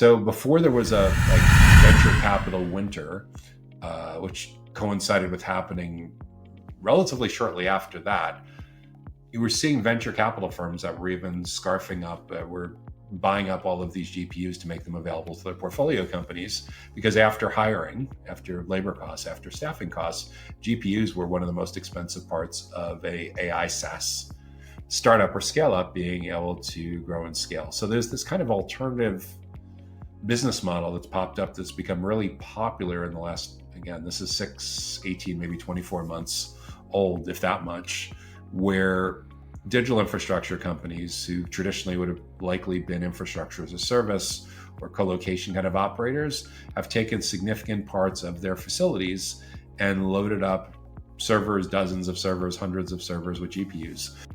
So before there was a venture capital winter, which coincided with happening relatively shortly after that, you were seeing venture capital firms that were even scarfing up, were buying up all of these GPUs to make them available to their portfolio companies, because after hiring, after labor costs, after staffing costs, GPUs were one of the most expensive parts of a AI SaaS startup or scale up being able to grow and scale. So there's this kind of alternative business model that's popped up that's become really popular in the last, again, this is 6, 18, maybe 24 months old, if that much, where digital infrastructure companies who traditionally would have likely been infrastructure as a service or colocation kind of operators have taken significant parts of their facilities and loaded up servers, dozens of servers, hundreds of servers with GPUs.